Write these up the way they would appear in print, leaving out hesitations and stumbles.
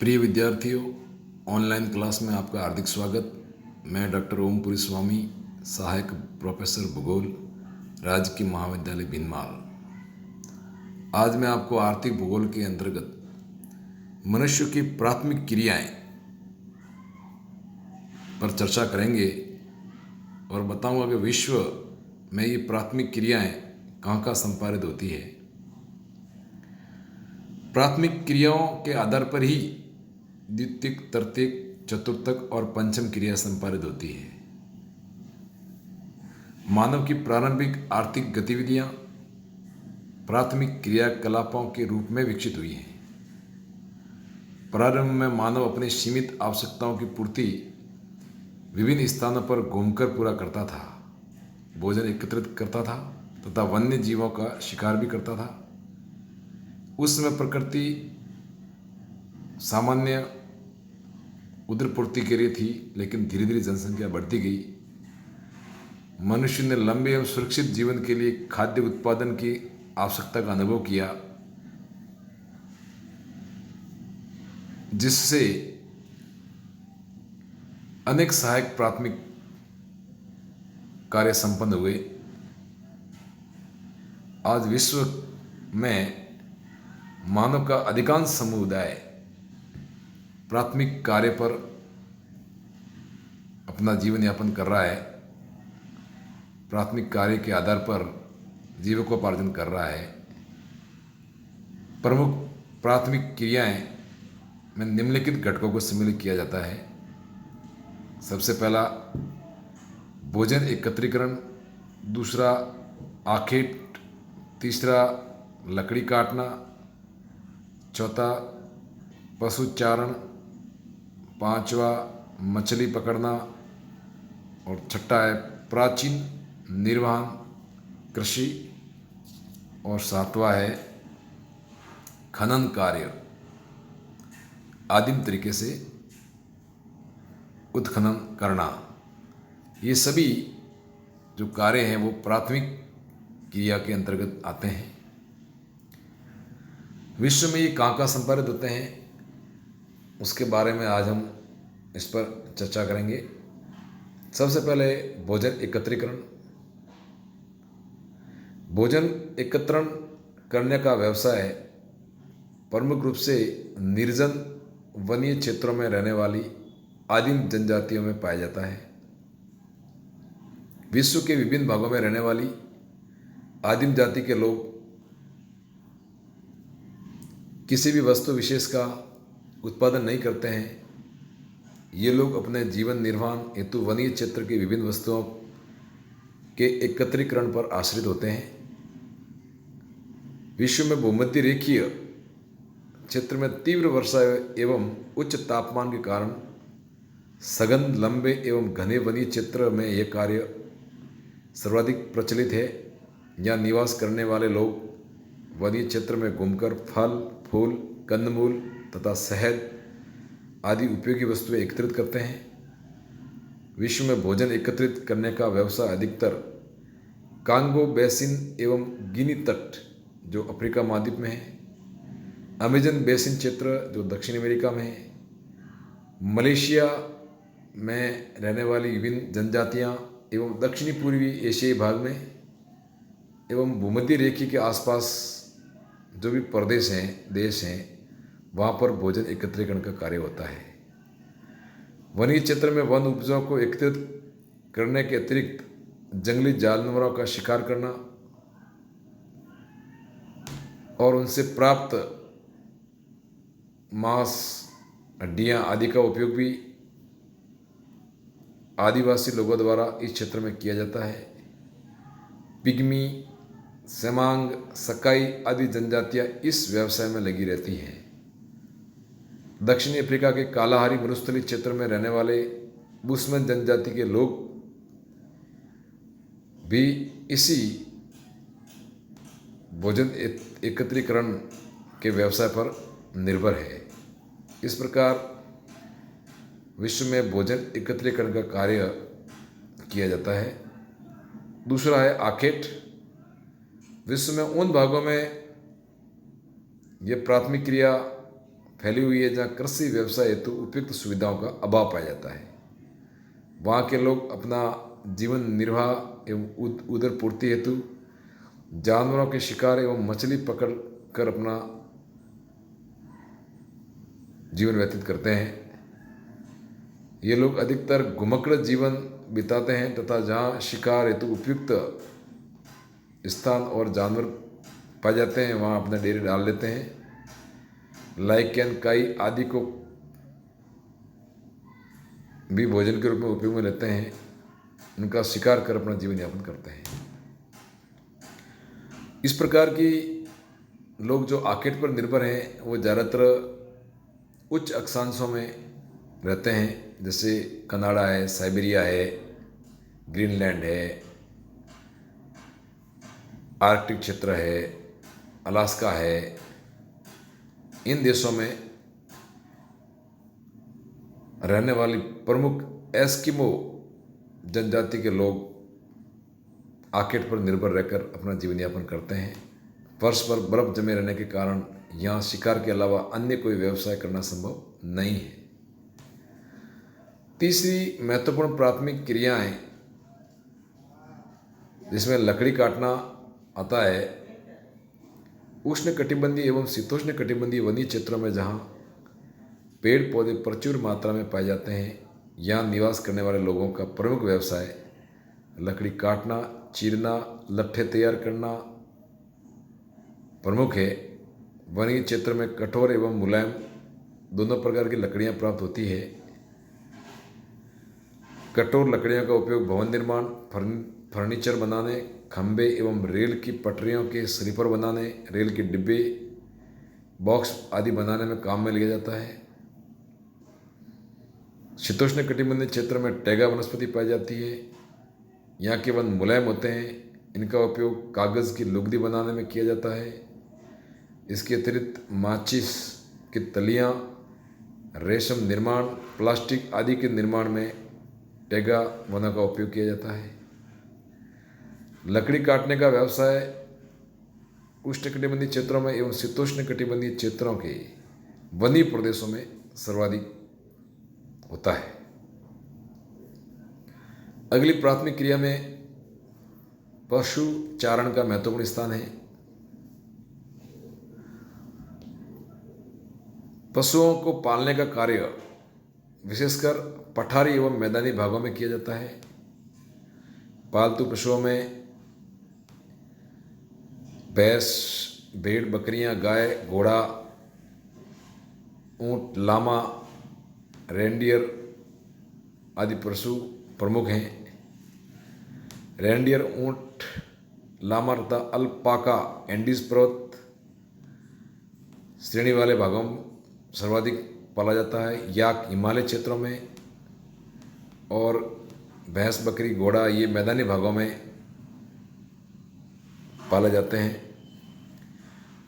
प्रिय विद्यार्थियों, online class में आपका हार्दिक स्वागत। मैं डॉक्टर ओमपुरी स्वामी, सहायक प्रोफेसर भूगोल, राजकीय महाविद्यालय भिनमाल। आज मैं आपको आर्थिक भूगोल के अंतर्गत मनुष्य की प्राथमिक क्रियाएं पर चर्चा करेंगे और बताऊंगा कि विश्व में ये प्राथमिक क्रियाएं कहाँ संपादित होती है। प्राथमिक क्रियाओं के आधार पर ही द्वितीयक, तृतीयक, चतुर्थक और पंचम क्रिया संपादित होती है। मानव की प्रारंभिक आर्थिक गतिविधियां प्राथमिक क्रियाकलापों के रूप में विकसित हुई हैं। प्रारंभ में मानव अपनी सीमित आवश्यकताओं की पूर्ति विभिन्न स्थानों पर घूमकर पूरा करता था, भोजन एकत्रित करता था तथा वन्य जीवों का शिकार भी करता था। उस समय प्रकृति सामान्य उदरपूर्ति के लिए थी, लेकिन धीरे धीरे जनसंख्या बढ़ती गई। मनुष्य ने लंबे एवं सुरक्षित जीवन के लिए खाद्य उत्पादन की आवश्यकता का अनुभव किया, जिससे अनेक सहायक प्राथमिक कार्य संपन्न हुए। आज विश्व में मानव का अधिकांश समुदाय प्राथमिक कार्य पर अपना जीवन यापन कर रहा है, प्राथमिक कार्य के आधार पर जीविकोपार्जन कर रहा है। प्रमुख प्राथमिक क्रियाएं में निम्नलिखित घटकों को सम्मिलित किया जाता है। सबसे पहला भोजन एकत्रीकरण, दूसरा आखेट, तीसरा लकड़ी काटना, चौथा पशुचारण, पांचवा मछली पकड़ना और छठा है प्राचीन निर्वहन कृषि और सातवां है खनन कार्य, आदिम तरीके से उत्खनन करना। ये सभी जो कार्य हैं वो प्राथमिक क्रिया के अंतर्गत आते हैं। विश्व में ये कहाँ संपादित होते हैं उसके बारे में आज हम इस पर चर्चा करेंगे। सबसे पहले भोजन एकत्रीकरण। भोजन एकत्रण करने का व्यवसाय प्रमुख रूप से निर्जन वनीय क्षेत्रों में रहने वाली आदिम जनजातियों में पाया जाता है। विश्व के विभिन्न भागों में रहने वाली आदिम जाति के लोग किसी भी वस्तु विशेष का उत्पादन नहीं करते हैं। ये लोग अपने जीवन निर्वाह हेतु वनीय क्षेत्र की विभिन्न वस्तुओं के एकत्रीकरण पर आश्रित होते हैं। विश्व में भूमध्य रेखीय क्षेत्र में तीव्र वर्षा एवं उच्च तापमान के कारण सघन, लंबे एवं घने वनीय क्षेत्र में यह कार्य सर्वाधिक प्रचलित है। यहाँ निवास करने वाले लोग वनीय क्षेत्र में घूमकर फल, फूल, कंदमूल तथा शहद आदि उपयोगी वस्तुएं एकत्रित करते हैं। विश्व में भोजन एकत्रित करने का व्यवसाय अधिकतर कांगो बेसिन एवं गिनी तट जो अफ्रीका महाद्वीप में है, अमेजन बेसिन क्षेत्र जो दक्षिण अमेरिका में है, मलेशिया में रहने वाली विभिन्न जनजातियां एवं दक्षिणी पूर्वी एशियाई भाग में एवं भूमध्य रेखा के आसपास जो भी प्रदेश हैं, देश हैं, वहाँ पर भोजन एकत्रीकरण का कार्य होता है। वनीय क्षेत्र में वन उपजों को एकत्रित करने के अतिरिक्त जंगली जानवरों का शिकार करना और उनसे प्राप्त मांस, हड्डियाँ आदि का उपयोग भी आदिवासी लोगों द्वारा इस क्षेत्र में किया जाता है। पिग्मी, सेमांग, सकाई आदि जनजातियाँ इस व्यवसाय में लगी रहती हैं। दक्षिणी अफ्रीका के कालाहारी मरुस्थलीय क्षेत्र में रहने वाले बुशमैन जनजाति के लोग भी इसी भोजन एकत्रीकरण के व्यवसाय पर निर्भर है। इस प्रकार विश्व में भोजन एकत्रीकरण का कार्य किया जाता है। दूसरा है आखेट। विश्व में उन भागों में यह प्राथमिक क्रिया फैली हुई है, जहाँ कृषि व्यवसाय हेतु उपयुक्त सुविधाओं का अभाव पाया जाता है। वहाँ के लोग अपना जीवन निर्वाह एवं उदर पूर्ति हेतु जानवरों के शिकार एवं मछली पकड़ कर अपना जीवन व्यतीत करते हैं। ये लोग अधिकतर घुमक्कड़ जीवन बिताते हैं तथा जहाँ शिकार हेतु उपयुक्त स्थान और जानवर पाए जाते हैं वहाँ अपने डेरे डाल लेते हैं। लाइकेन, काई आदि को भी भोजन के रूप में उपयोग में लेते हैं। उनका शिकार कर अपना जीवन यापन करते हैं। इस प्रकार की लोग जो आर्किड पर निर्भर हैं वो ज़्यादातर उच्च अक्षांशों में रहते हैं, जैसे कनाडा है, साइबेरिया है, ग्रीनलैंड है, आर्कटिक क्षेत्र है, अलास्का है। इन देशों में रहने वाली प्रमुख एस्किमो जनजाति के लोग आर्किड पर निर्भर रहकर अपना जीवन यापन करते हैं। फर्श पर बर्फ जमे रहने के कारण यहाँ शिकार के अलावा अन्य कोई व्यवसाय करना संभव नहीं है। तीसरी महत्वपूर्ण प्राथमिक क्रियाएं जिसमें लकड़ी काटना आता है, उष्णकटिबंधीय एवं शीतोष्ण कटिबंधीय वनीय क्षेत्रों में जहाँ पेड़ पौधे प्रचुर मात्रा में पाए जाते हैं, यहाँ निवास करने वाले लोगों का प्रमुख व्यवसाय लकड़ी काटना, चीरना, लट्ठे तैयार करना प्रमुख है। वनीय क्षेत्र में कठोर एवं मुलायम दोनों प्रकार की लकड़ियाँ प्राप्त होती है। कठोर लकड़ियों का उपयोग भवन निर्माण, फर्नीचर बनाने, खंभे एवं रेल की पटरियों के स्लीपर बनाने, रेल के डिब्बे, बॉक्स आदि बनाने में काम में लिया जाता है। शीतोष्ण कटिबंधीय क्षेत्र में टैगा वनस्पति पाई जाती है। यहाँ के वन मुलायम होते हैं। इनका उपयोग कागज़ की लुगदी बनाने में किया जाता है। इसके अतिरिक्त माचिस की तलियाँ, रेशम निर्माण, प्लास्टिक आदि के निर्माण में टैगा वनों का उपयोग किया जाता है। लकड़ी काटने का व्यवसाय उष्णकटिबंधीय क्षेत्रों में एवं शीतोष्ण कटिबंधीय क्षेत्रों के वनीय प्रदेशों में सर्वाधिक होता है। अगली प्राथमिक क्रिया में पशु चारण का महत्वपूर्ण स्थान है। पशुओं को पालने का कार्य विशेषकर पठारी एवं मैदानी भागों में किया जाता है। पालतू पशुओं में भैंस, भेड़, बकरियां, गाय, घोड़ा, ऊंट, लामा, रेंडियर आदि पशु प्रमुख हैं। रेंडियर, ऊंट, लामा तथा अल्पाका एंडीज पर्वत श्रेणी वाले भागों में सर्वाधिक पाला जाता है। याक हिमालय क्षेत्रों में और भैंस, बकरी, घोड़ा ये मैदानी भागों में पाले जाते हैं।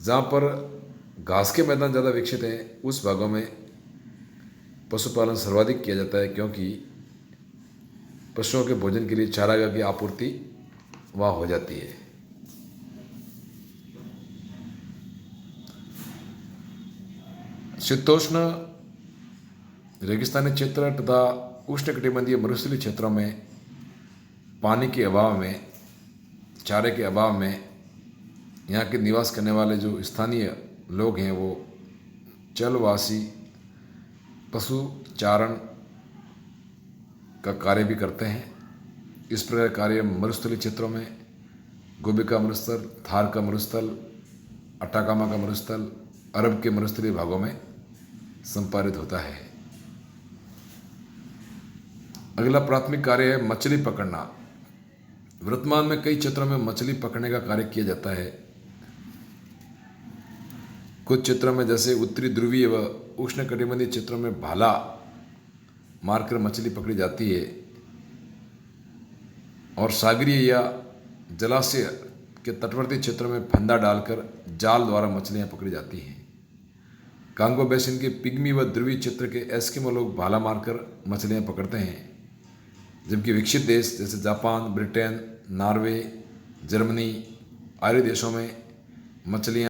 जहाँ पर घास के मैदान ज़्यादा विकसित हैं उस भागों में पशुपालन सर्वाधिक किया जाता है, क्योंकि पशुओं के भोजन के लिए चारागाह की आपूर्ति वहाँ हो जाती है। शीतोष्ण रेगिस्तानी क्षेत्र तथा उष्णकटिबंधीय मरुस्थलीय क्षेत्रों में पानी के अभाव में, चारे के अभाव में यहाँ के निवास करने वाले जो स्थानीय लोग हैं वो जलवासी पशु चारण का कार्य भी करते हैं। इस प्रकार कार्य मरुस्थलीय क्षेत्रों में गोबी का मरुस्थल, थार का मरुस्थल, अटाकामा का मरुस्थल, अरब के मरुस्थलीय भागों में संपादित होता है। अगला प्राथमिक कार्य है मछली पकड़ना। वर्तमान में कई क्षेत्रों में मछली पकड़ने का कार्य किया जाता है। कुछ क्षेत्रों में जैसे उत्तरी ध्रुवीय व उष्णकटिबंधीय क्षेत्रों में भाला मारकर मछली पकड़ी जाती है और सागरीय या जलाशय के तटवर्ती क्षेत्रों में फंदा डालकर जाल द्वारा मछलियां पकड़ी जाती हैं। कांगो बेसिन के पिग्मी व ध्रुवीय क्षेत्र के एस्किमो लोग भाला मारकर मछलियां पकड़ते हैं, जबकि विकसित देश जैसे जापान, ब्रिटेन, नॉर्वे, जर्मनी आदि देशों में मछलियां